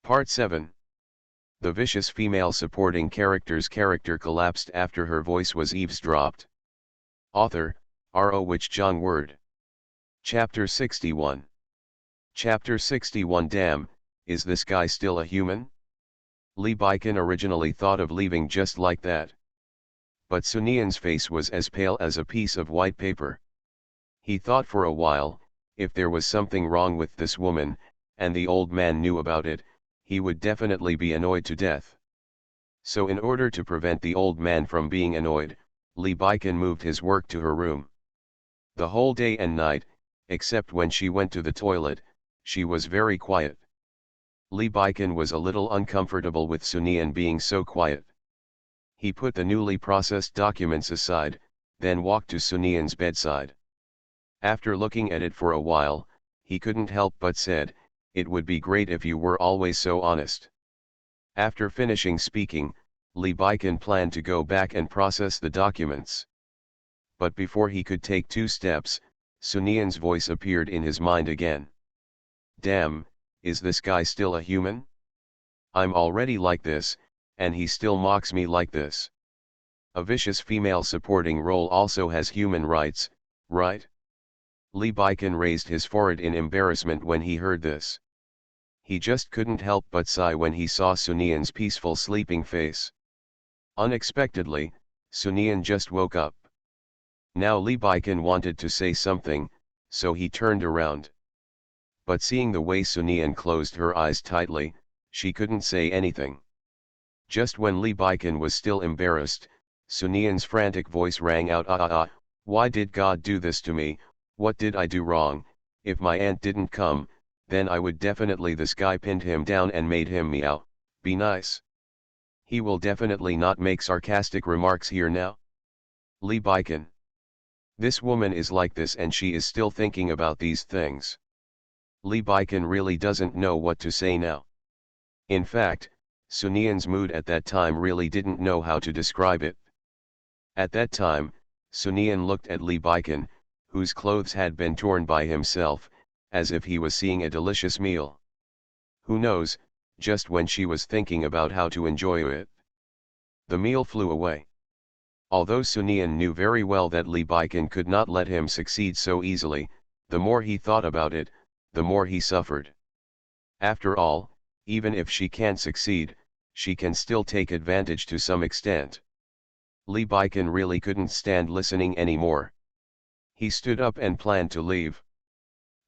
Part 7. The vicious female supporting character's character collapsed after her voice was eavesdropped. Author, R.O. Wich Jong Word. Chapter 61. Chapter 61. Damn, is this guy still a human? Lee Baiken originally thought of leaving just like that. But Sunian's face was as pale as a piece of white paper. He thought for a while, if there was something wrong with this woman, and the old man knew about it, he would definitely be annoyed to death. So in order to prevent the old man from being annoyed, Lee Baiken moved his work to her room. The whole day and night, except when she went to the toilet, she was very quiet. Lee Baiken was a little uncomfortable with Sunian being so quiet. He put the newly processed documents aside, then walked to Sunian's bedside. After looking at it for a while, he couldn't help but said, "It would be great if you were always so honest." After finishing speaking, Lee Baiken planned to go back and process the documents. But before he could take 2 steps, Sunian's voice appeared in his mind again. Damn, is this guy still a human? I'm already like this, and he still mocks me like this. A vicious female supporting role also has human rights, right? Lee Baiken raised his forehead in embarrassment when he heard this. He just couldn't help but sigh when he saw Sunian's peaceful sleeping face. Unexpectedly, Sunian just woke up. Now Lee Baiken wanted to say something, so he turned around. But seeing the way Sunian closed her eyes tightly, she couldn't say anything. Just when Lee Baiken was still embarrassed, Sunian's frantic voice rang out, why did God do this to me? What did I do wrong? If my aunt didn't come, then I would definitely. This guy pinned him down and made him meow. Be nice. He will definitely not make sarcastic remarks here now. Lee Baiken. This woman is like this and she is still thinking about these things. Lee Baiken really doesn't know what to say now. In fact, Sunian's mood at that time really didn't know how to describe it. At that time, Sunian looked at Lee Baiken, whose clothes had been torn by himself, as if he was seeing a delicious meal. Who knows, just when she was thinking about how to enjoy it, the meal flew away. Although Sunian knew very well that Lee Baiken could not let him succeed so easily, the more he thought about it, the more he suffered. After all, even if she can't succeed, she can still take advantage to some extent. Lee Baiken really couldn't stand listening anymore. He stood up and planned to leave.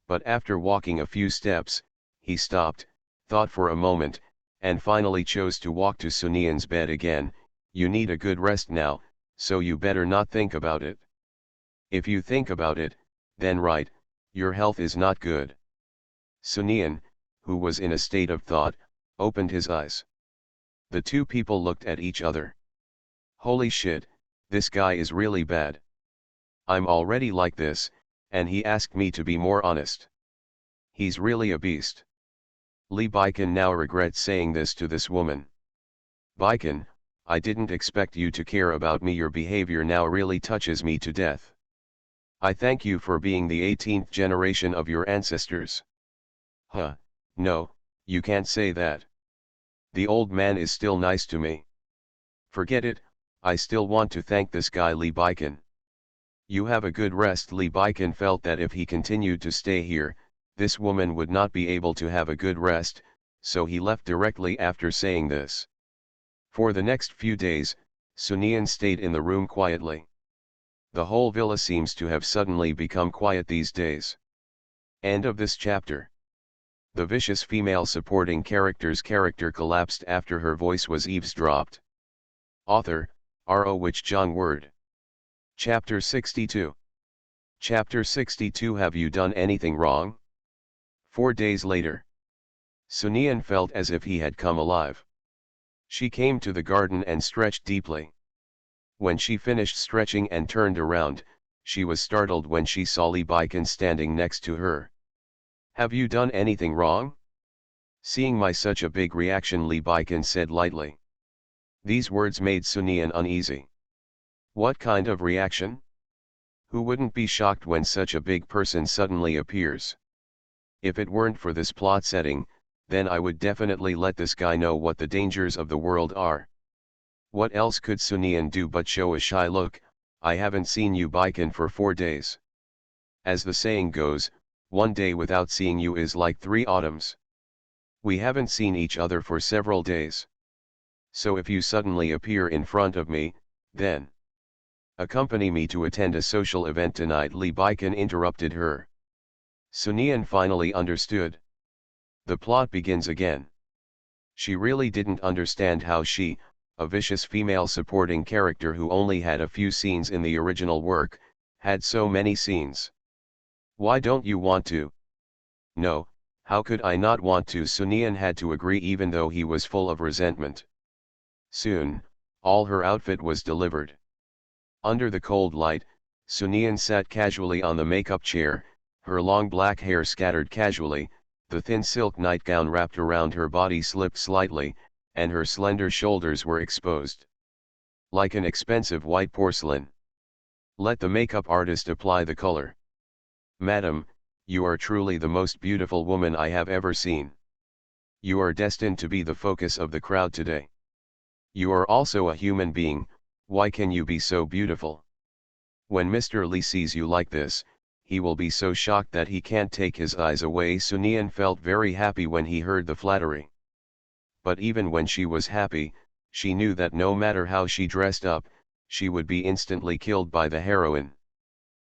But after walking a few steps, he stopped, thought for a moment, and finally chose to walk to Sunian's bed again. You need a good rest now, so you better not think about it. If you think about it, then right, your health is not good. Sunian, who was in a state of thought, opened his eyes. The two people looked at each other. Holy shit, this guy is really bad. I'm already like this, and he asked me to be more honest. He's really a beast. Lee Baiken now regrets saying this to this woman. Baiken, I didn't expect you to care about me. Your behavior now really touches me to death. I thank you for being the 18th generation of your ancestors. Huh, no, you can't say that. The old man is still nice to me. Forget it, I still want to thank this guy Lee Baiken. You have a good rest. Lee Baiken felt that if he continued to stay here, this woman would not be able to have a good rest, so he left directly after saying this. For the next few days, Sunian stayed in the room quietly. The whole villa seems to have suddenly become quiet these days. End of this chapter. The vicious female supporting character's character collapsed after her voice was eavesdropped. Author, R.O. Wich Jong Word. Chapter 62. Chapter 62. Have you done anything wrong? 4 days later. Sunian felt as if he had come alive. She came to the garden and stretched deeply. When she finished stretching and turned around, she was startled when she saw Lee Baiken standing next to her. Have you done anything wrong? Seeing my such a big reaction, Lee Baiken said lightly. These words made Sunian uneasy. What kind of reaction? Who wouldn't be shocked when such a big person suddenly appears? If it weren't for this plot setting, then I would definitely let this guy know what the dangers of the world are. What else could Sunian do but show a shy look? I haven't seen you Baikan for 4 days. As the saying goes, one day without seeing you is like 3 autumns. We haven't seen each other for several days. So if you suddenly appear in front of me, then accompany me to attend a social event tonight. Lee Baikan interrupted her. Sunian finally understood. The plot begins again. She really didn't understand how she, a vicious female supporting character who only had a few scenes in the original work, had so many scenes. Why don't you want to? No, how could I not want to? Sunian had to agree even though he was full of resentment. Soon, all her outfit was delivered. Under the cold light, Sunian sat casually on the makeup chair, her long black hair scattered casually, the thin silk nightgown wrapped around her body slipped slightly, and her slender shoulders were exposed. Like an expensive white porcelain. Let the makeup artist apply the color. Madam, you are truly the most beautiful woman I have ever seen. You are destined to be the focus of the crowd today. You are also a human being, why can you be so beautiful? When Mr. Lee sees you like this, he will be so shocked that he can't take his eyes away. Sunian felt very happy when he heard the flattery. But even when she was happy, she knew that no matter how she dressed up, she would be instantly killed by the heroine.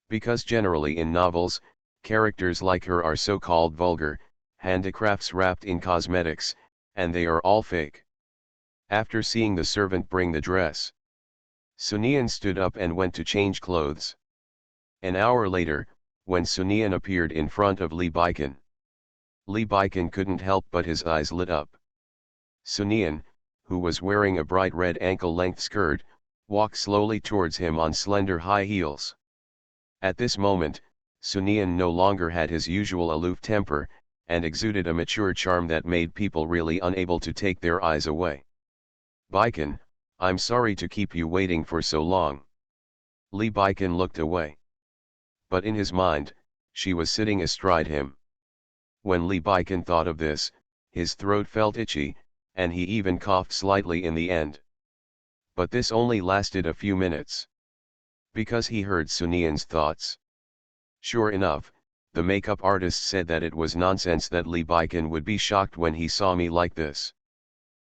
Because generally in novels, characters like her are so-called vulgar, handicrafts wrapped in cosmetics, and they are all fake. After seeing the servant bring the dress, Sunian stood up and went to change clothes. An hour later, when Sunian appeared in front of Lee Baikan couldn't help but his eyes lit up. Sunian, who was wearing a bright red ankle-length skirt, walked slowly towards him on slender high heels. At this moment, Sunian no longer had his usual aloof temper, and exuded a mature charm that made people really unable to take their eyes away. Baikan, I'm sorry to keep you waiting for so long. Lee Baikan looked away. But in his mind, she was sitting astride him. When Lee Baikan thought of this, his throat felt itchy, and he even coughed slightly in the end. But this only lasted a few minutes. Because he heard Sunian's thoughts. Sure enough, the makeup artist said that it was nonsense that Lee Baikan would be shocked when he saw me like this.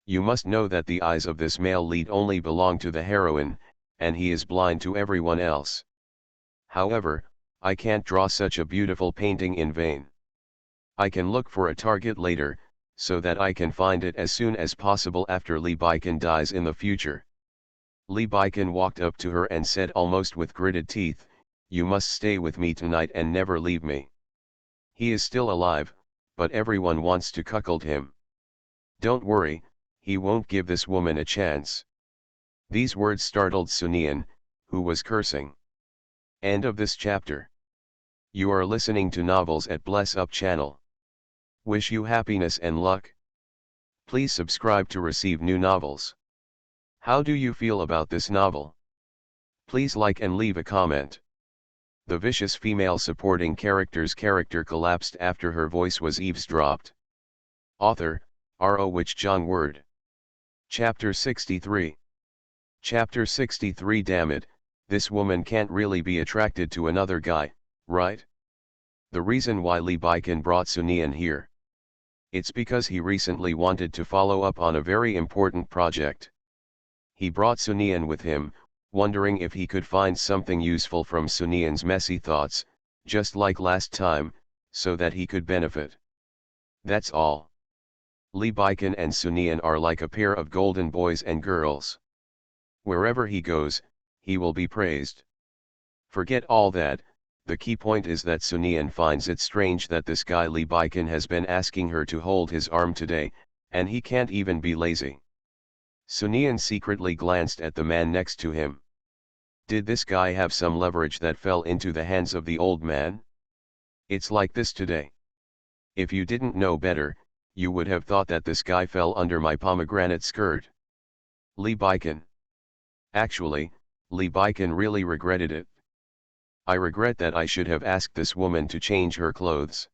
You must know that the eyes of this male lead only belong to the heroine, and he is blind to everyone else. However, I can't draw such a beautiful painting in vain. I can look for a target later, so that I can find it as soon as possible after Lee Baikan dies in the future. Lee Baikan walked up to her and said almost with gritted teeth, you must stay with me tonight and never leave me. He is still alive, but everyone wants to cuckold him. Don't worry, he won't give this woman a chance. These words startled Sunian, who was cursing. End of this chapter. You are listening to Novels at Bless Up channel. Wish you happiness and luck. Please subscribe to receive new novels. How do you feel about this novel? Please like and leave a comment. The vicious female supporting character's character collapsed after her voice was eavesdropped. Author, R.O. Wich John Word. Chapter 63. Chapter 63. Damn it, this woman can't really be attracted to another guy, right? The reason why Lee Baikan brought Sunian here. It's because he recently wanted to follow up on a very important project. He brought Sunian with him, wondering if he could find something useful from Sunian's messy thoughts, just like last time, so that he could benefit. That's all. Lee Baikan and Sunian are like a pair of golden boys and girls. Wherever he goes, he will be praised. Forget all that, the key point is that Sunian finds it strange that this guy Lee Baikan has been asking her to hold his arm today, and he can't even be lazy. Sunian secretly glanced at the man next to him. Did this guy have some leverage that fell into the hands of the old man? It's like this today. If you didn't know better, you would have thought that this guy fell under my pomegranate skirt. Lee Baikan. Actually, Lee Baikan really regretted it. I regret that I should have asked this woman to change her clothes.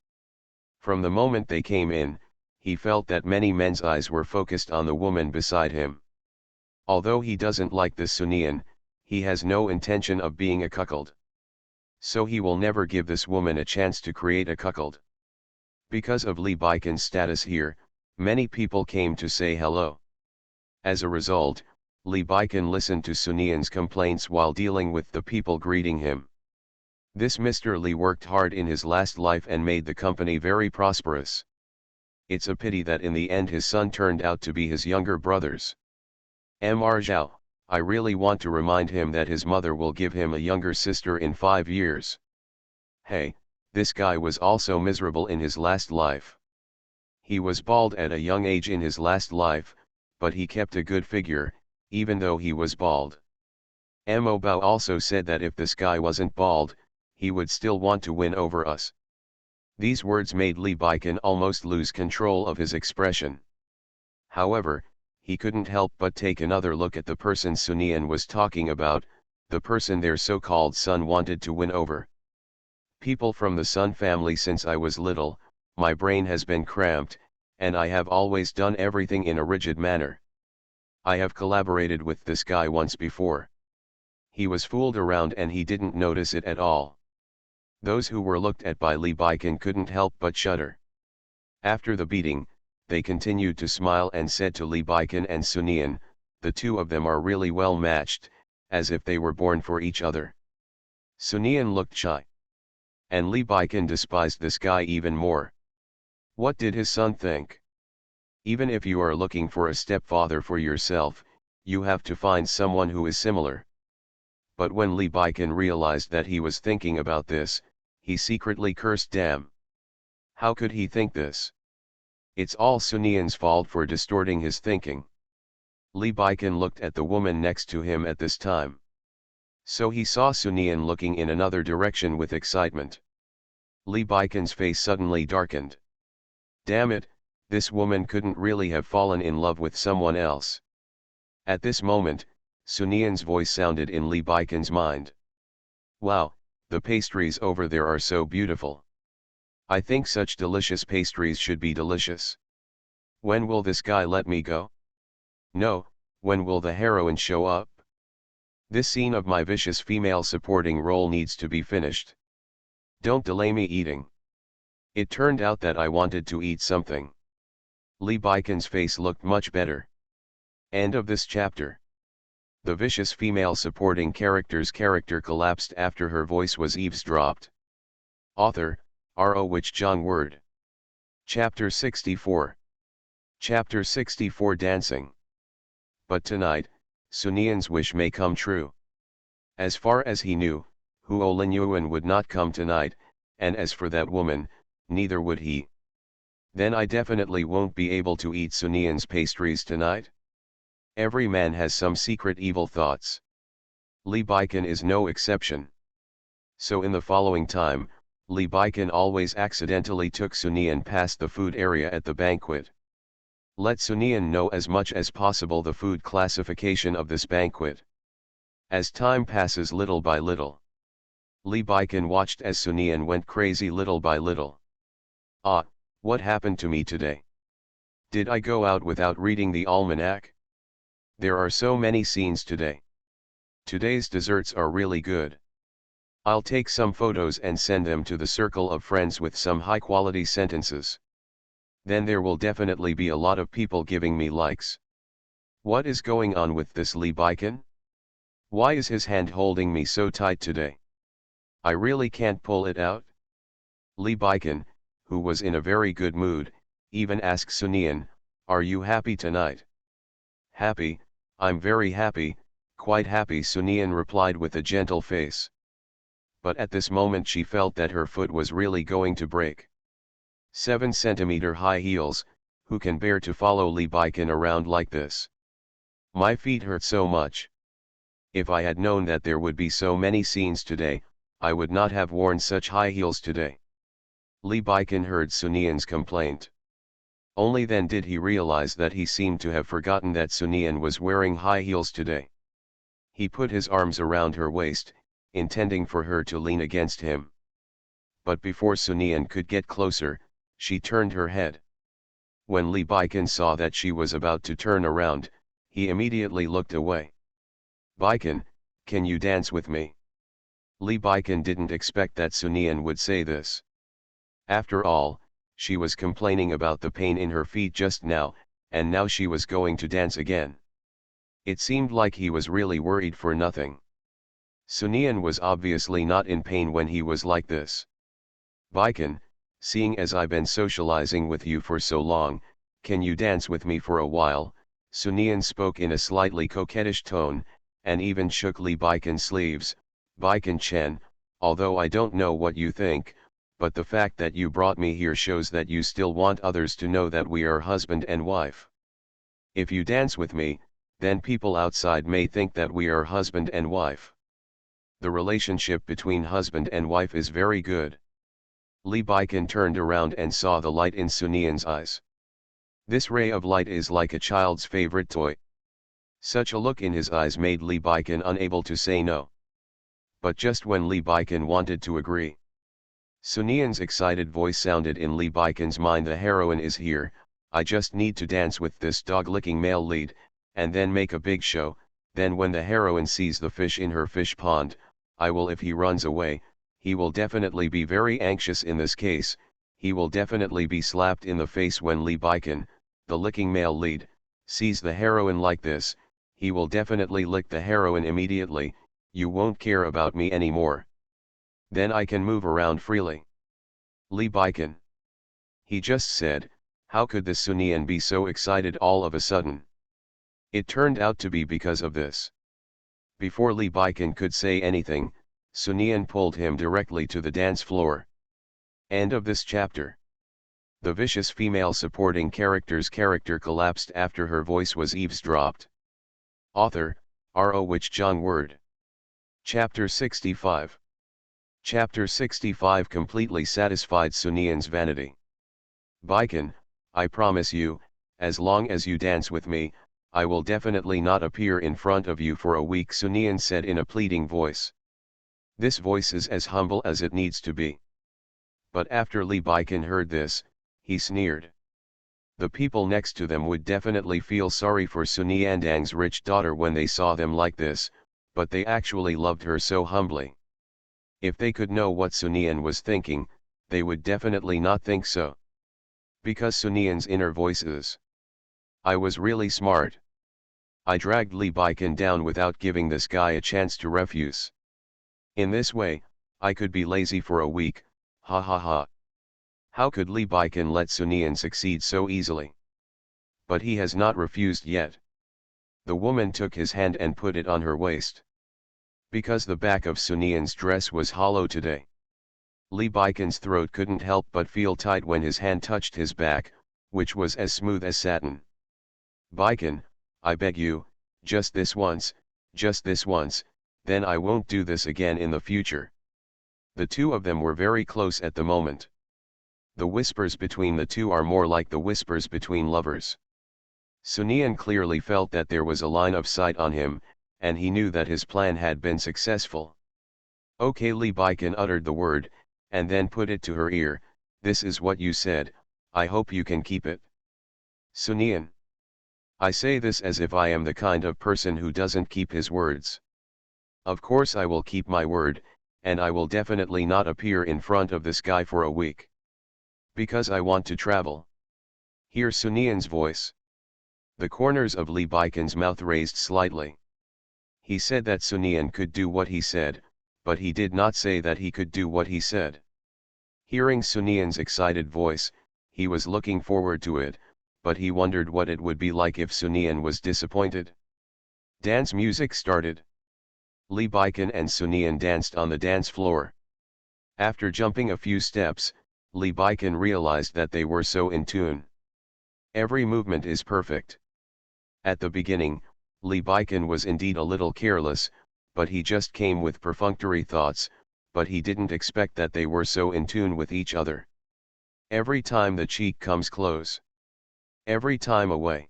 From the moment they came in, he felt that many men's eyes were focused on the woman beside him. Although he doesn't like this Sunian, he has no intention of being a cuckold. So he will never give this woman a chance to create a cuckold. Because of Lee Baiken's status here, many people came to say hello. As a result, Lee Baiken listened to Sunian's complaints while dealing with the people greeting him. This Mr. Lee worked hard in his last life and made the company very prosperous. It's a pity that in the end his son turned out to be his younger brothers. Mr. Zhao, I really want to remind him that his mother will give him a younger sister in 5 years. Hey, this guy was also miserable in his last life. He was bald at a young age in his last life, but he kept a good figure, even though he was bald. Mo Bao also said that if this guy wasn't bald, he would still want to win over us. These words made Lee Baiken almost lose control of his expression. However, he couldn't help but take another look at the person Sunian was talking about, the person their so-called son wanted to win over. People from the Sun family. Since I was little, my brain has been cramped, and I have always done everything in a rigid manner. I have collaborated with this guy once before. He was fooled around and he didn't notice it at all. Those who were looked at by Lee Baiken couldn't help but shudder. After the beating, they continued to smile and said to Lee Baiken and Sunian, the two of them are really well matched, as if they were born for each other. Sunian looked shy. And Lee Baiken despised this guy even more. What did his son think? Even if you are looking for a stepfather for yourself, you have to find someone who is similar. But when Lee Baiken realized that he was thinking about this, he secretly cursed. Damn! How could he think this? It's all Sunian's fault for distorting his thinking. Lee Baiken looked at the woman next to him at this time. So he saw Sunian looking in another direction with excitement. Lee Baiken's face suddenly darkened. Damn it, this woman couldn't really have fallen in love with someone else. At this moment, Sunian's voice sounded in Lee Baiken's mind. Wow, the pastries over there are so beautiful. I think such delicious pastries should be delicious. When will this guy let me go? No, when will the heroine show up? This scene of my vicious female supporting role needs to be finished. Don't delay me eating. It turned out that I wanted to eat something. Lee Baiken's face looked much better. End of this chapter. The vicious female supporting character's character collapsed after her voice was eavesdropped. Author, R.O. Wich Jong Word. Chapter 64. Chapter 64 Dancing. But tonight, Sunian's wish may come true. As far as he knew, Huo Linyuan would not come tonight, and as for that woman, neither would he. Then I definitely won't be able to eat Sunian's pastries tonight. Every man has some secret evil thoughts. Lee Baiken is no exception. So in the following time, Lee Baiken always accidentally took Sunian past the food area at the banquet. Let Sunian know as much as possible the food classification of this banquet. As time passes little by little, Lee Baiken watched as Sunian went crazy little by little. Ah, what happened to me today? Did I go out without reading the almanac? There are so many scenes today. Today's desserts are really good. I'll take some photos and send them to the circle of friends with some high-quality sentences. Then there will definitely be a lot of people giving me likes. What is going on with this Lee Baiken? Why is his hand holding me so tight today? I really can't pull it out. Lee Baiken, who was in a very good mood, even asked Sunian, "Are you happy tonight?" "Happy, I'm very happy, quite happy," Sunian replied with a gentle face. But at this moment she felt that her foot was really going to break. 7-centimeter high heels, who can bear to follow Lee Baiken around like this? My feet hurt so much. If I had known that there would be so many scenes today, I would not have worn such high heels today. Lee Baiken heard Sunian's complaint. Only then did he realize that he seemed to have forgotten that Sunian was wearing high heels today. He put his arms around her waist, intending for her to lean against him. But before Sunian could get closer, she turned her head. When Lee Baiken saw that she was about to turn around, he immediately looked away. "Baiken, can you dance with me?" Lee Baiken didn't expect that Sunian would say this. After all, she was complaining about the pain in her feet just now, and now she was going to dance again. It seemed like he was really worried for nothing. Sunian was obviously not in pain when he was like this. "Baiken, seeing as I've been socializing with you for so long, can you dance with me for a while?" Sunian spoke in a slightly coquettish tone, and even shook Lee Baiken's sleeves. "Baiken Chen, although I don't know what you think, but the fact that you brought me here shows that you still want others to know that we are husband and wife. If you dance with me, then people outside may think that we are husband and wife. The relationship between husband and wife is very good." Lee Baiken turned around and saw the light in Sunian's eyes. This ray of light is like a child's favorite toy. Such a look in his eyes made Lee Baiken unable to say no. But just when Lee Baiken wanted to agree, Sunian's excited voice sounded in Lee Baiken's mind. "The heroine is here, I just need to dance with this dog-licking male lead, and then make a big show. Then when the heroine sees the fish in her fish pond, I will. If he runs away, he will definitely be very anxious. In this case, he will definitely be slapped in the face. When Lee Baiken, the licking male lead, sees the heroine like this, he will definitely lick the heroine immediately. You won't care about me anymore. Then I can move around freely." Lee Baiken. He just said, how could this Sunian be so excited all of a sudden? It turned out to be because of this. Before Lee Baiken could say anything, Sunian pulled him directly to the dance floor. End of this chapter. The vicious female supporting character's character collapsed after her voice was eavesdropped. Author, R.O. Wich Jong Word. Chapter 65. Chapter 65 completely satisfied Sunian's vanity. "Baiken, I promise you, as long as you dance with me, I will definitely not appear in front of you for a week," Sunian said in a pleading voice. This voice is as humble as it needs to be. But after Lee Baiken heard this, he sneered. The people next to them would definitely feel sorry for Suniandang's rich daughter when they saw them like this, but they actually loved her so humbly. If they could know what Sunian was thinking, they would definitely not think so. Because Sunian's inner voice is, "I was really smart. I dragged Lee Baiken down without giving this guy a chance to refuse. In this way, I could be lazy for a week, ha ha ha." How could Lee Baiken let Sunian succeed so easily? But he has not refused yet. The woman took his hand and put it on her waist. Because the back of Sunian's dress was hollow today, Lee Baiken's throat couldn't help but feel tight when his hand touched his back, which was as smooth as satin. "Baiken, I beg you, just this once, then I won't do this again in the future." The two of them were very close at the moment. The whispers between the two are more like the whispers between lovers. Sunian clearly felt that there was a line of sight on him, and he knew that his plan had been successful. "Okay," Lee Baiken uttered the word, and then put it to her ear, "This is what you said, I hope you can keep it." Sunian. I say this as if I am the kind of person who doesn't keep his words. Of course I will keep my word, and I will definitely not appear in front of this guy for a week. Because I want to travel. Hear Sunian's voice. The corners of Lee Baiken's mouth raised slightly. He said that Sunian could do what he said, but he did not say that he could do what he said. Hearing Sunian's excited voice, he was looking forward to it, but he wondered what it would be like if Sunian was disappointed. Dance music started. Lee Baiken and Sunian danced on the dance floor. After jumping a few steps, Lee Baiken realized that they were so in tune. Every movement is perfect. At the beginning, Lee Baiken was indeed a little careless, but he just came with perfunctory thoughts, but he didn't expect that they were so in tune with each other. Every time the cheek comes close. Every time away.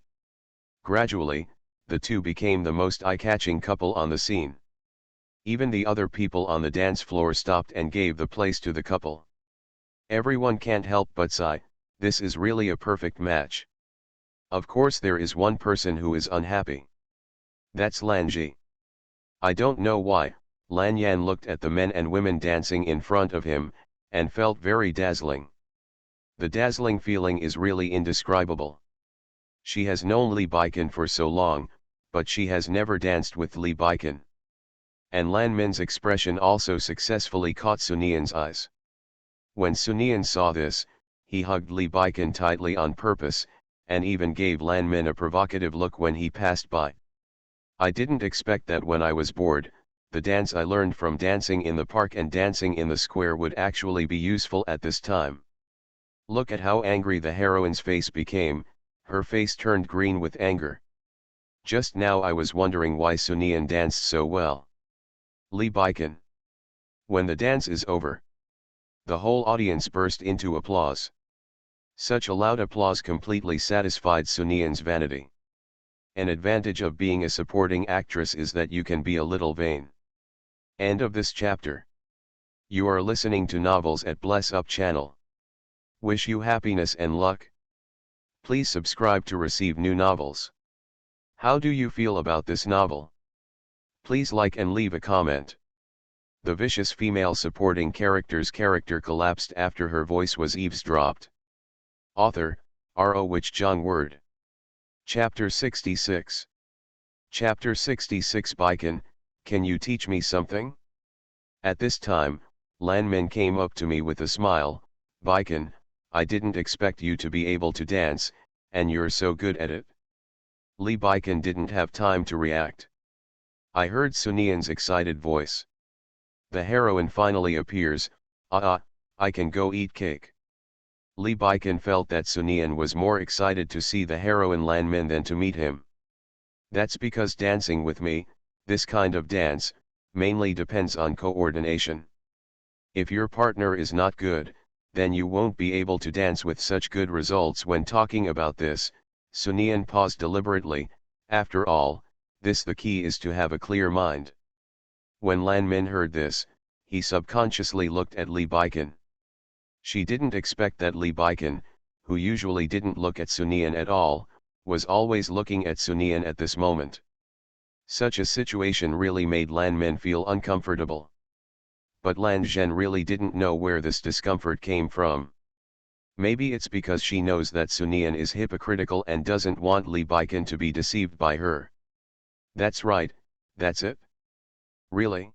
Gradually, the two became the most eye-catching couple on the scene. Even the other people on the dance floor stopped and gave the place to the couple. Everyone can't help but sigh, This is really a perfect match. Of course there is one person who is unhappy. That's Lanji. I don't know why, Lan Yan looked at the men and women dancing in front of him, and felt very dazzling. The dazzling feeling is really indescribable. She has known Li Baikan for so long, but she has never danced with Li Baikan. And Lan Min's expression also successfully caught Sunian's eyes. When Sunian saw this, he hugged Li Baikan tightly on purpose, and even gave Lan Min a provocative look when he passed by. I didn't expect that when I was bored, the dance I learned from dancing in the park and dancing in the square would actually be useful at this time. Look at how angry the heroine's face became, her face turned green with anger. Just now I was wondering why Sunian danced so well. Li Baikan. When the dance is over, the whole audience burst into applause. Such a loud applause completely satisfied Sunian's vanity. An advantage of being a supporting actress is that you can be a little vain. End of this chapter. You are listening to Novels at Bless Up channel. Wish you happiness and luck. Please subscribe to receive new novels. How do you feel about this novel? Please like and leave a comment. The vicious female supporting character's character collapsed after her voice was eavesdropped. Author, R.O. Wich Jong Word. Chapter 66. Chapter 66 Baikan, can you teach me something? At this time, Lan Min came up to me with a smile. Baikan, I didn't expect you to be able to dance, and you're so good at it. Li Baikan didn't have time to react. I heard Sunian's excited voice. The heroine finally appears. I can go eat cake. Li Baikan felt that Sunian was more excited to see the heroine Lan Min than to meet him. That's because dancing with me, this kind of dance, mainly depends on coordination. If your partner is not good, then you won't be able to dance with such good results. When talking about this, Sunian paused deliberately. After all, the key is to have a clear mind. When Lan Min heard this, he subconsciously looked at Li Baikan. She didn't expect that Li Baikan, who usually didn't look at Sunian at all, was always looking at Sunian at this moment. Such a situation really made Lan Min feel uncomfortable. But Lan Zhen really didn't know where this discomfort came from. Maybe it's because she knows that Sunian is hypocritical and doesn't want Li Baikan to be deceived by her. That's right, that's it. Really?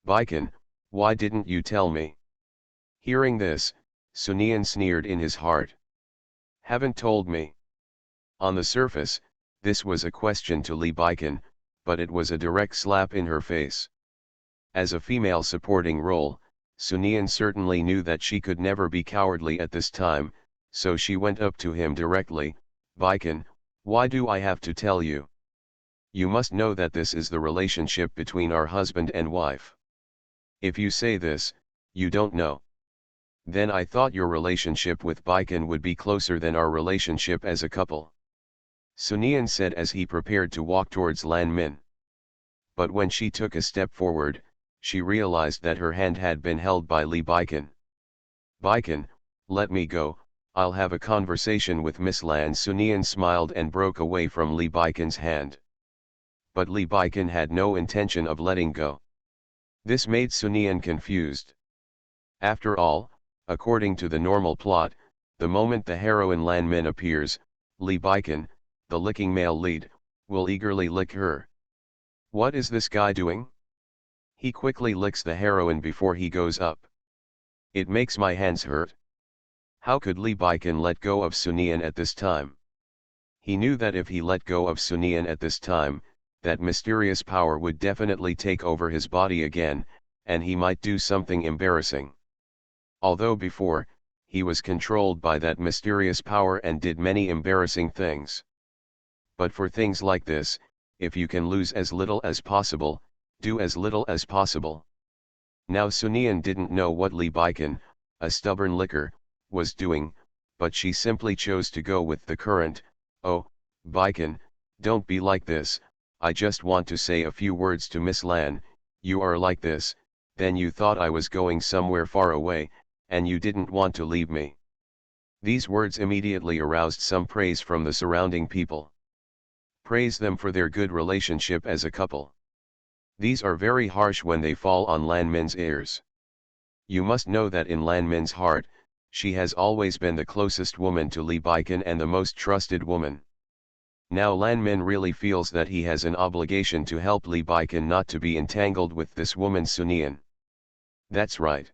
Baikan, why didn't you tell me? Hearing this, Sunian sneered in his heart. Haven't told me. On the surface, this was a question to Li Baikan, but it was a direct slap in her face. As a female supporting role, Sunian certainly knew that she could never be cowardly at this time, so she went up to him directly. Baikan, why do I have to tell you? You must know that this is the relationship between our husband and wife. If you say this, you don't know. Then I thought your relationship with Baikan would be closer than our relationship as a couple. Sunian said as he prepared to walk towards Lan Min. But when she took a step forward, she realized that her hand had been held by Li Baikan. Baikan, let me go, I'll have a conversation with Miss Lan. Sunian smiled and broke away from Li Baikan's hand. But Li Baikan had no intention of letting go. This made Sunian confused. After all, according to the normal plot, the moment the heroine Lan Min appears, Li Baikan, the licking male lead, will eagerly lick her. What is this guy doing? He quickly licks the heroine before he goes up. It makes my hands hurt. How could Li Baikan let go of Sunian at this time? He knew that if he let go of Sunian at this time, that mysterious power would definitely take over his body again, and he might do something embarrassing. Although before, he was controlled by that mysterious power and did many embarrassing things. But for things like this, if you can lose as little as possible, do as little as possible. Now Sunian didn't know what Li Baikan, a stubborn licker, was doing, but she simply chose to go with the current. Oh, Baikan, don't be like this, I just want to say a few words to Miss Lan. You are like this, then you thought I was going somewhere far away, and you didn't want to leave me. These words immediately aroused some praise from the surrounding people. Praise them for their good relationship as a couple. These are very harsh when they fall on Lan Min's ears. You must know that in Lan Min's heart, she has always been the closest woman to Li Baikan and the most trusted woman. Now Lan Min really feels that he has an obligation to help Li Baikan not to be entangled with this woman Sunian. That's right.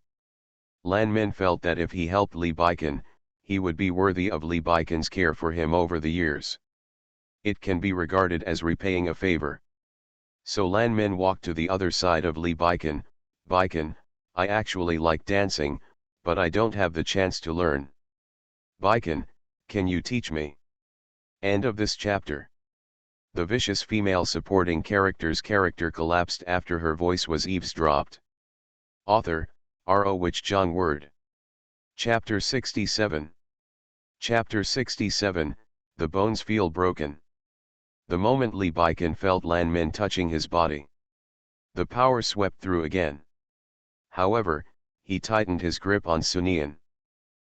Lan Min felt that if he helped Li Baikan, he would be worthy of Li Baikan's care for him over the years. It can be regarded as repaying a favor. So Lan Min walked to the other side of Li Baikan. Baikan, I actually like dancing, but I don't have the chance to learn. Baikan, can you teach me? End of this chapter. The vicious female supporting character's character collapsed after her voice was eavesdropped. Author, R.O. Wich Jong Word. Chapter 67. Chapter 67, The Bones Feel Broken. The moment Li Baikan felt Lan Min touching his body, the power swept through again. However, he tightened his grip on Sunian.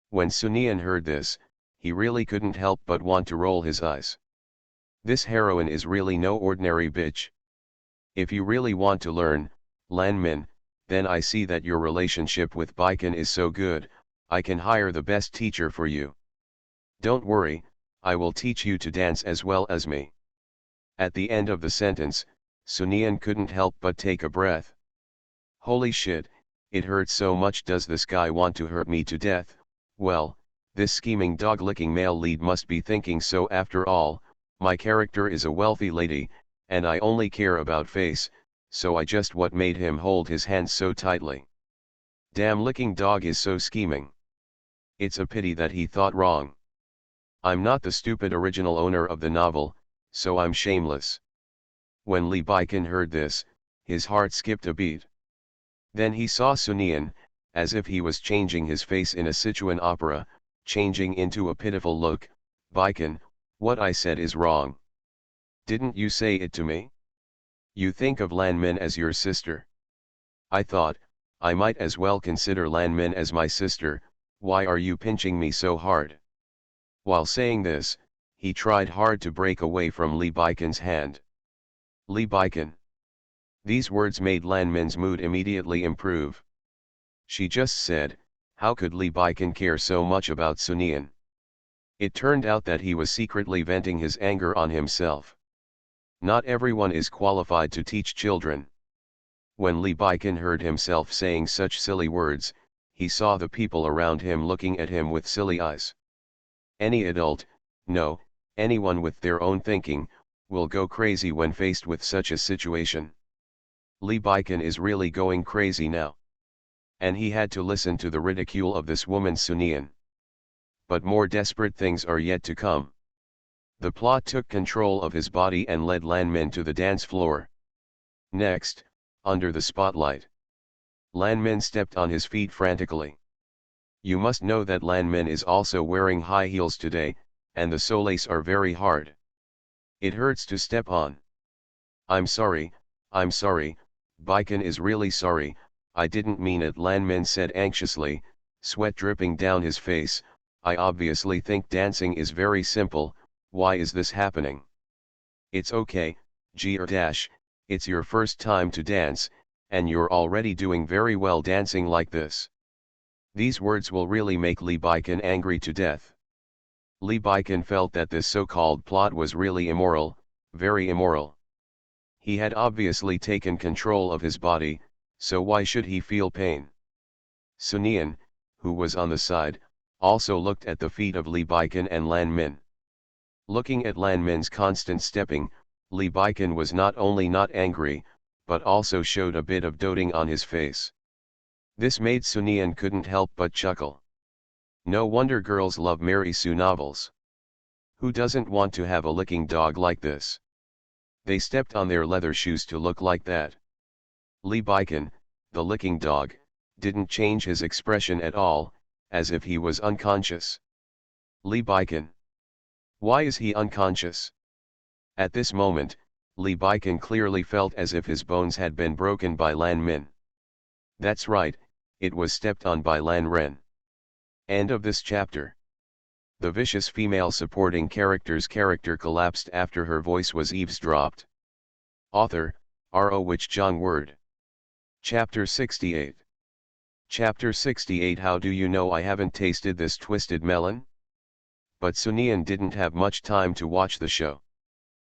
When Sunian heard this, he really couldn't help but want to roll his eyes. This heroine is really no ordinary bitch. If you really want to learn, Lan Min, then I see that your relationship with Baikan is so good, I can hire the best teacher for you. Don't worry, I will teach you to dance as well as me. At the end of the sentence, Sunian couldn't help but take a breath. Holy shit, it hurts so much. Does this guy want to hurt me to death? Well, this scheming dog-licking male lead must be thinking so. After all, my character is a wealthy lady, and I only care about face, so I just what made him hold his hands so tightly. Damn licking dog is so scheming. It's a pity that he thought wrong. I'm not the stupid original owner of the novel, so I'm shameless. When Li Baikan heard this, his heart skipped a beat. Then he saw Sunian, as if he was changing his face in a Sichuan opera, changing into a pitiful look. Baikan, what I said is wrong. Didn't you say it to me? You think of Lan Min as your sister. I thought, I might as well consider Lan Min as my sister. Why are you pinching me so hard? While saying this, he tried hard to break away from Li Baikan's hand. Li Baikan. These words made Lan Min's mood immediately improve. She just said, how could Li Baikan care so much about Sunian? It turned out that he was secretly venting his anger on himself. Not everyone is qualified to teach children. When Li Baikan heard himself saying such silly words, he saw the people around him looking at him with silly eyes. Any adult, no, anyone with their own thinking, will go crazy when faced with such a situation. Li Baikan is really going crazy now. And he had to listen to the ridicule of this woman Sunian. But more desperate things are yet to come. The plot took control of his body and led Lan Min to the dance floor. Next, under the spotlight, Lan Min stepped on his feet frantically. You must know that Lan Min is also wearing high heels today, and the soles are very hard. It hurts to step on. I'm sorry, Baikan is really sorry, I didn't mean it, Lan Min said anxiously, sweat dripping down his face. I obviously think dancing is very simple, why is this happening? It's okay, it's your first time to dance, and you're already doing very well dancing like this. These words will really make Li Baikan angry to death. Li Baikan felt that this so-called plot was really immoral, very immoral. He had obviously taken control of his body, so why should he feel pain? Sunian, who was on the side, also looked at the feet of Li Baikan and Lan Min. Looking at Lan Min's constant stepping, Li Baikan was not only not angry, but also showed a bit of doting on his face. This made Sunian couldn't help but chuckle. No wonder girls love Mary Sue novels. Who doesn't want to have a licking dog like this? They stepped on their leather shoes to look like that. Li Baikan, the licking dog, didn't change his expression at all, as if he was unconscious. Li Baikan. Why is he unconscious? At this moment, Li Baikan clearly felt as if his bones had been broken by Lan Min. That's right, it was stepped on by Lan Ren. End of this chapter. The vicious female supporting character's character collapsed after her voice was eavesdropped. Author, R.O. Wich Jong Word. Chapter 68. Chapter 68. How do you know I haven't tasted this twisted melon? But Sunian didn't have much time to watch the show.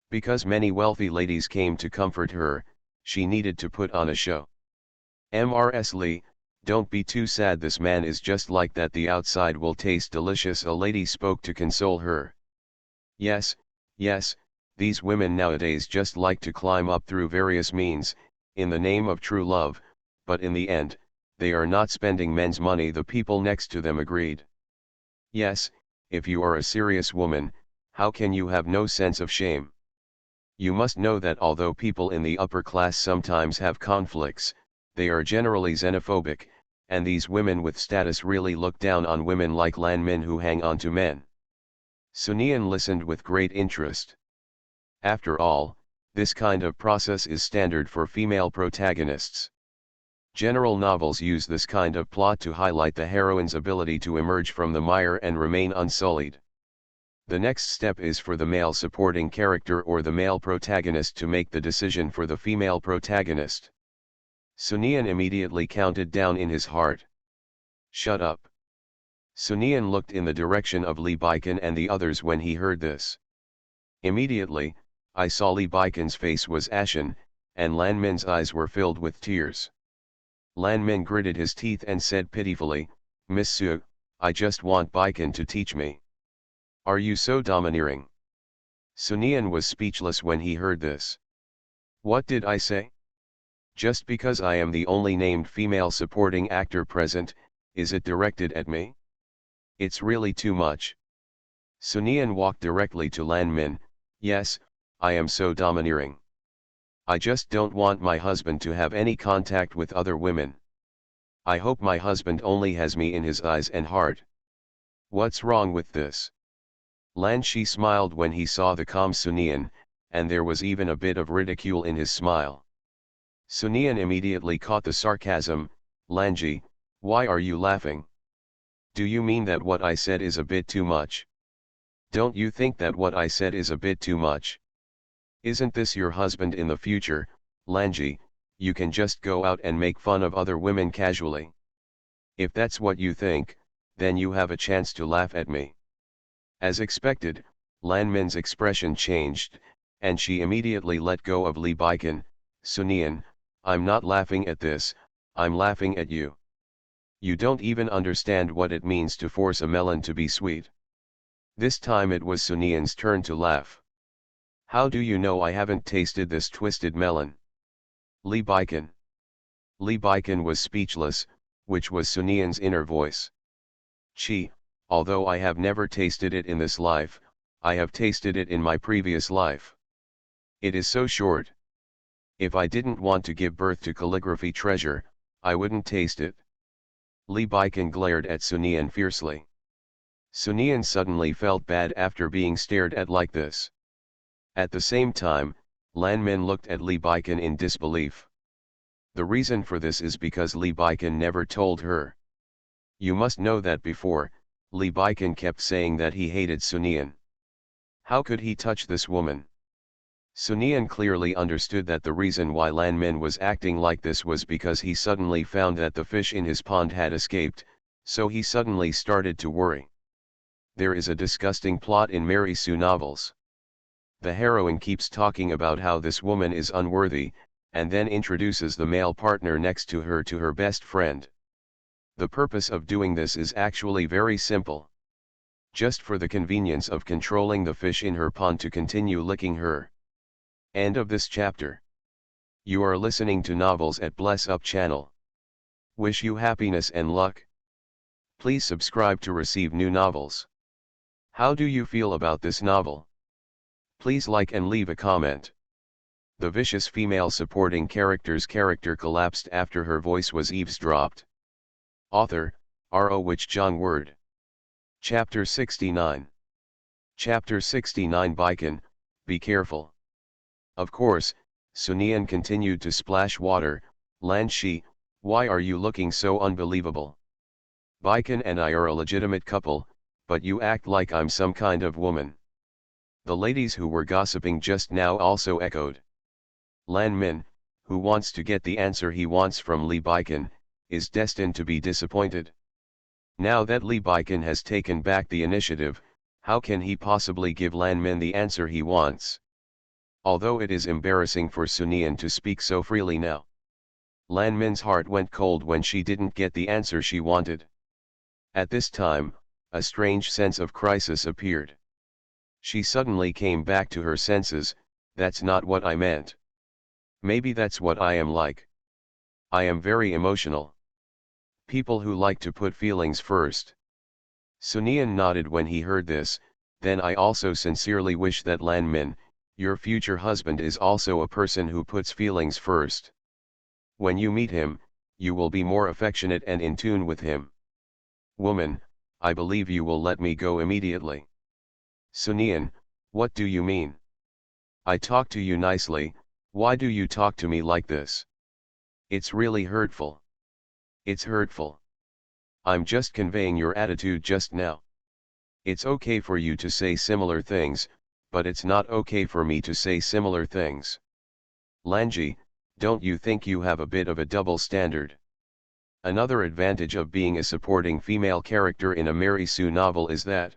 Because many wealthy ladies came to comfort her, she needed to put on a show. Mrs. Lee, don't be too sad, this man is just like that, the outside will taste delicious, a lady spoke to console her. Yes, these women nowadays just like to climb up through various means, in the name of true love, but in the end, they are not spending men's money, the people next to them agreed. Yes, if you are a serious woman, how can you have no sense of shame? You must know that although people in the upper class sometimes have conflicts, they are generally xenophobic, and these women with status really look down on women like Lan Min who hang on to men. Sunian listened with great interest. After all, this kind of process is standard for female protagonists. General novels use this kind of plot to highlight the heroine's ability to emerge from the mire and remain unsullied. The next step is for the male supporting character or the male protagonist to make the decision for the female protagonist. Sunian immediately counted down in his heart. Shut up. Sunian looked in the direction of Lee Baikan and the others when he heard this. Immediately, I saw Lee Baikan's face was ashen, and Lan Min's eyes were filled with tears. Lan Min gritted his teeth and said pitifully, Monsieur, I just want Baikan to teach me. Are you so domineering? Sunian was speechless when he heard this. What did I say? Just because I am the only named female supporting actor present, is it directed at me? It's really too much. Sunian walked directly to Lan Min. Yes, I am so domineering. I just don't want my husband to have any contact with other women. I hope my husband only has me in his eyes and heart. What's wrong with this? Lan Shi smiled when he saw the calm Sunian, and there was even a bit of ridicule in his smile. Sunian immediately caught the sarcasm. Lanji, why are you laughing? Do you mean that what I said is a bit too much? Don't you think that what I said is a bit too much? Isn't this your husband in the future, Lanji? You can just go out and make fun of other women casually. If that's what you think, then you have a chance to laugh at me. As expected, Lan Min's expression changed, and she immediately let go of Lee Baikan. Sunian, I'm not laughing at this, I'm laughing at you. You don't even understand what it means to force a melon to be sweet. This time it was Sunian's turn to laugh. How do you know I haven't tasted this twisted melon? Lee Baikan. Lee Baikan was speechless, which was Sunian's inner voice. Chi, although I have never tasted it in this life, I have tasted it in my previous life. It is so short. If I didn't want to give birth to calligraphy treasure, I wouldn't taste it. Lee Baikan glared at Sunian fiercely. Sunian suddenly felt bad after being stared at like this. At the same time, Lan Min looked at Lee Baikan in disbelief. The reason for this is because Lee Baikan never told her. You must know that before, Lee Baikan kept saying that he hated Sunian. How could he touch this woman? Sunian clearly understood that the reason why Lan Min was acting like this was because he suddenly found that the fish in his pond had escaped, so he suddenly started to worry. There is a disgusting plot in Mary Sue novels. The heroine keeps talking about how this woman is unworthy, and then introduces the male partner next to her best friend. The purpose of doing this is actually very simple. Just for the convenience of controlling the fish in her pond to continue licking her. End of this chapter. You are listening to Novels at Bless Up channel. Wish you happiness and luck. Please subscribe to receive new novels. How do you feel about this novel? Please like and leave a comment. The vicious female supporting character's character collapsed after her voice was eavesdropped. Author, R.O. Wich Jong Word. Chapter 69. Chapter 69. Baikan, be careful. Of course, Sunian continued to splash water. Lan Shi, why are you looking so unbelievable? Baikan and I are a legitimate couple, but you act like I'm some kind of woman. The ladies who were gossiping just now also echoed. Lan Min, who wants to get the answer he wants from Lee Baiken, is destined to be disappointed. Now that Lee Baiken has taken back the initiative, how can he possibly give Lan Min the answer he wants? Although it is embarrassing for Sunian to speak so freely now. Lan Min's heart went cold when she didn't get the answer she wanted. At this time, a strange sense of crisis appeared. She suddenly came back to her senses. That's not what I meant. Maybe that's what I am like. I am very emotional. People who like to put feelings first. Sunian nodded when he heard this. Then I also sincerely wish that Lan Min, your future husband, is also a person who puts feelings first. When you meet him, you will be more affectionate and in tune with him. Woman, I believe you will let me go immediately. Sunian, what do you mean? I talk to you nicely, why do you talk to me like this? It's really hurtful. It's hurtful. I'm just conveying your attitude just now. It's okay for you to say similar things, but it's not okay for me to say similar things. Lanji, don't you think you have a bit of a double standard? Another advantage of being a supporting female character in a Mary Sue novel is that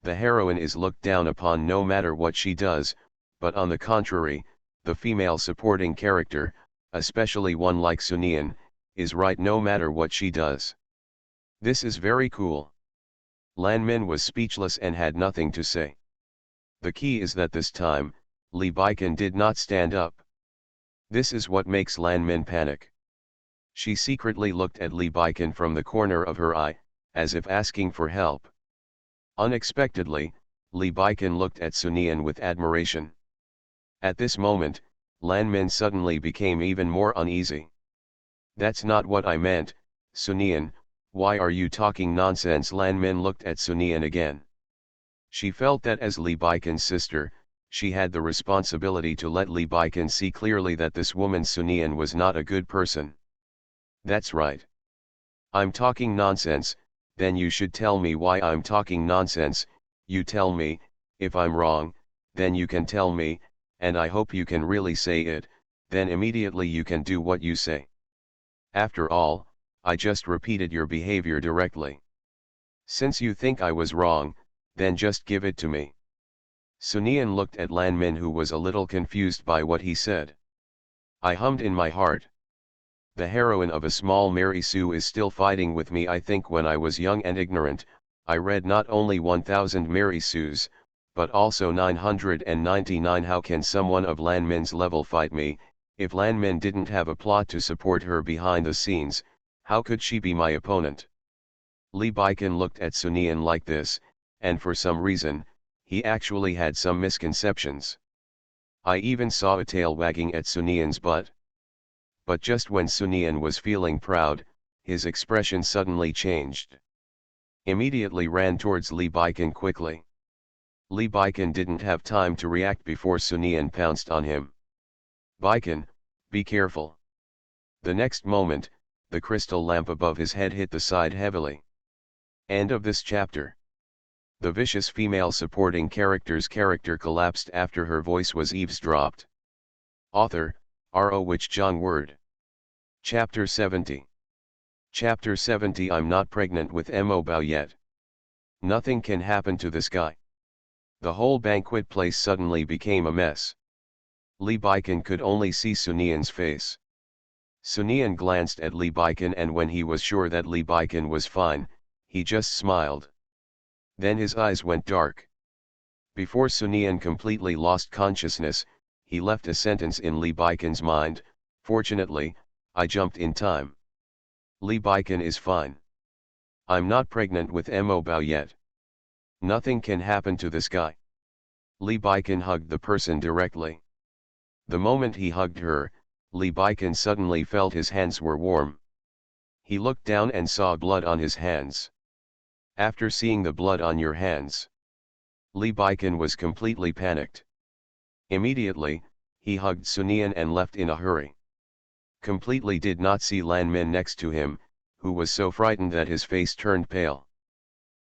the heroine is looked down upon no matter what she does, but on the contrary, the female supporting character, especially one like Sunian, is right no matter what she does. This is very cool. Lan Min was speechless and had nothing to say. The key is that this time, Lee Baiken did not stand up. This is what makes Lan Min panic. She secretly looked at Lee Baiken from the corner of her eye, as if asking for help. Unexpectedly, Lee Baiken looked at Sunian with admiration. At this moment, Lan Min suddenly became even more uneasy. That's not what I meant, Sunian, why are you talking nonsense? Lan Min looked at Sunian again. She felt that as Lee Baiken's sister, she had the responsibility to let Lee Baiken see clearly that this woman Sunian was not a good person. That's right. I'm talking nonsense, then you should tell me why I'm talking nonsense. You tell me, if I'm wrong, then you can tell me, and I hope you can really say it, then immediately you can do what you say. After all, I just repeated your behavior directly. Since you think I was wrong, then just give it to me. Sunian looked at Lan Min, who was a little confused by what he said. I hummed in my heart. The heroine of a small Mary Sue is still fighting with me. I think when I was young and ignorant, I read not only 1000 Mary Sues, but also 999. How can someone of Lan Min's level fight me? If Lan Min didn't have a plot to support her behind the scenes, how could she be my opponent? Lee Baiken looked at Sunian like this, and for some reason, he actually had some misconceptions. I even saw a tail wagging at Sunian's butt. But just when Sunian was feeling proud, his expression suddenly changed. Immediately ran towards Lee Baiken quickly. Lee Baiken didn't have time to react before Sunian pounced on him. Baiken, be careful. The next moment, the crystal lamp above his head hit the side heavily. End of this chapter. The vicious female supporting character's character collapsed after her voice was eavesdropped. Author, R.O. Wich Jong Word. Chapter 70. Chapter 70. I'm not pregnant with Mo Bao yet. Nothing can happen to this guy. The whole banquet place suddenly became a mess. Lee Baiken could only see Sunian's face. Sunian glanced at Lee Baiken, and when he was sure that Lee Baiken was fine, he just smiled. Then his eyes went dark. Before Sunian completely lost consciousness, he left a sentence in Lee Baiken's mind. Fortunately, I jumped in time. Lee Baiken is fine. I'm not pregnant with Mo Bao yet. Nothing can happen to this guy. Lee Baiken hugged the person directly. The moment he hugged her, Lee Baiken suddenly felt his hands were warm. He looked down and saw blood on his hands. After seeing the blood on your hands, Lee Baiken was completely panicked. Immediately, he hugged Sunian and left in a hurry. Completely did not see Lan Min next to him, who was so frightened that his face turned pale.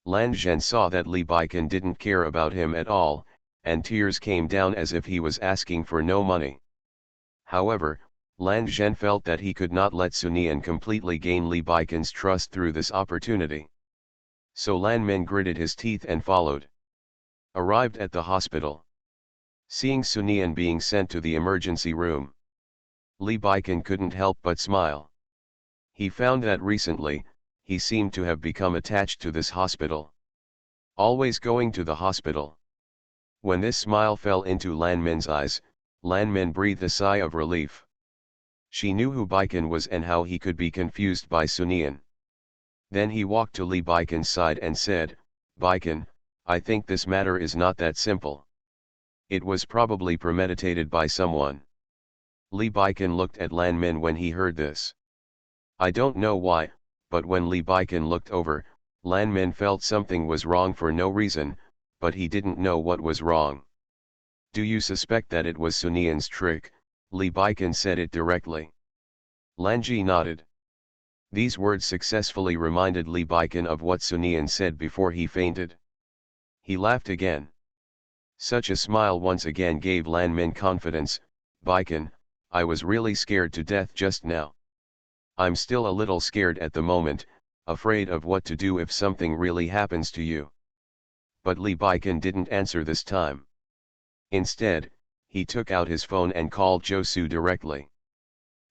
Lan Zhen saw that Li Baikan didn't care about him at all, and tears came down as if he was asking for no money. However, Lan Zhen felt that he could not let Sunian completely gain Li Baikan's trust through this opportunity. So Lan Min gritted his teeth and followed. Arrived at the hospital. Seeing Sunian being sent to the emergency room, Li Baikan couldn't help but smile. He found that recently, he seemed to have become attached to this hospital. Always going to the hospital. When this smile fell into Lan Min's eyes, Lan Min breathed a sigh of relief. She knew who Baikan was and how he could be confused by Sunian. Then he walked to Li Baikan's side and said, "Baikan, I think this matter is not that simple. It was probably premeditated by someone." Li Baikan looked at Lan Min when he heard this. I don't know why, but when Li Baikan looked over, Lan Min felt something was wrong for no reason, but he didn't know what was wrong. "Do you suspect that it was Sunian's trick?" Li Baikan said it directly. Lan Ji nodded. These words successfully reminded Li Baikan of what Sunian said before he fainted. He laughed again. Such a smile once again gave Lan Min confidence. "Baikan, I was really scared to death just now. I'm still a little scared at the moment, afraid of what to do if something really happens to you." But Li Baikan didn't answer this time. Instead, he took out his phone and called Josu directly.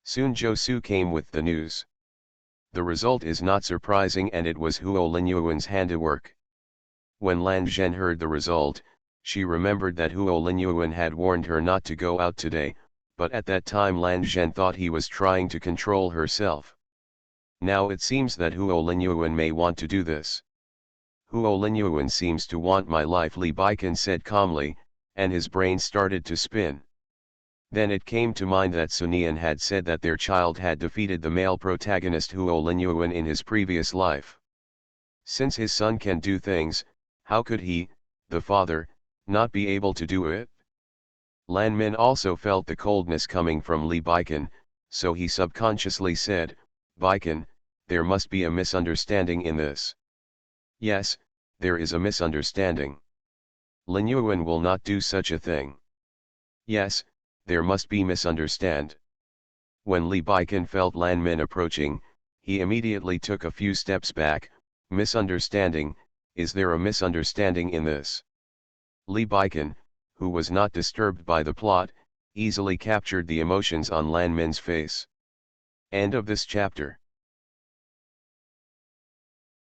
Soon Josu came with the news. The result is not surprising, and it was Huo Linyuan's handiwork. When Lan Zhen heard the result, she remembered that Huo Linyuan had warned her not to go out today, but at that time Lan Zhen thought he was trying to control herself. Now it seems that Huo Linyuan may want to do this. "Huo Linyuan seems to want my life," Li Baikan said calmly, and his brain started to spin. Then it came to mind that Sunian had said that their child had defeated the male protagonist Huo Linyuan in his previous life. Since his son can do things, how could he, the father, not be able to do it? Lan Min also felt the coldness coming from Li Baikan, so he subconsciously said, "Baikan, there must be a misunderstanding in this." "Yes, there is a misunderstanding. Linyuan will not do such a thing." "Yes, there must be misunderstand." When Li Baikan felt Lan Min approaching, he immediately took a few steps back. "Misunderstanding, is there a misunderstanding in this?" Li Baikan, who was not disturbed by the plot, easily captured the emotions on Lan Min's face. End of this chapter.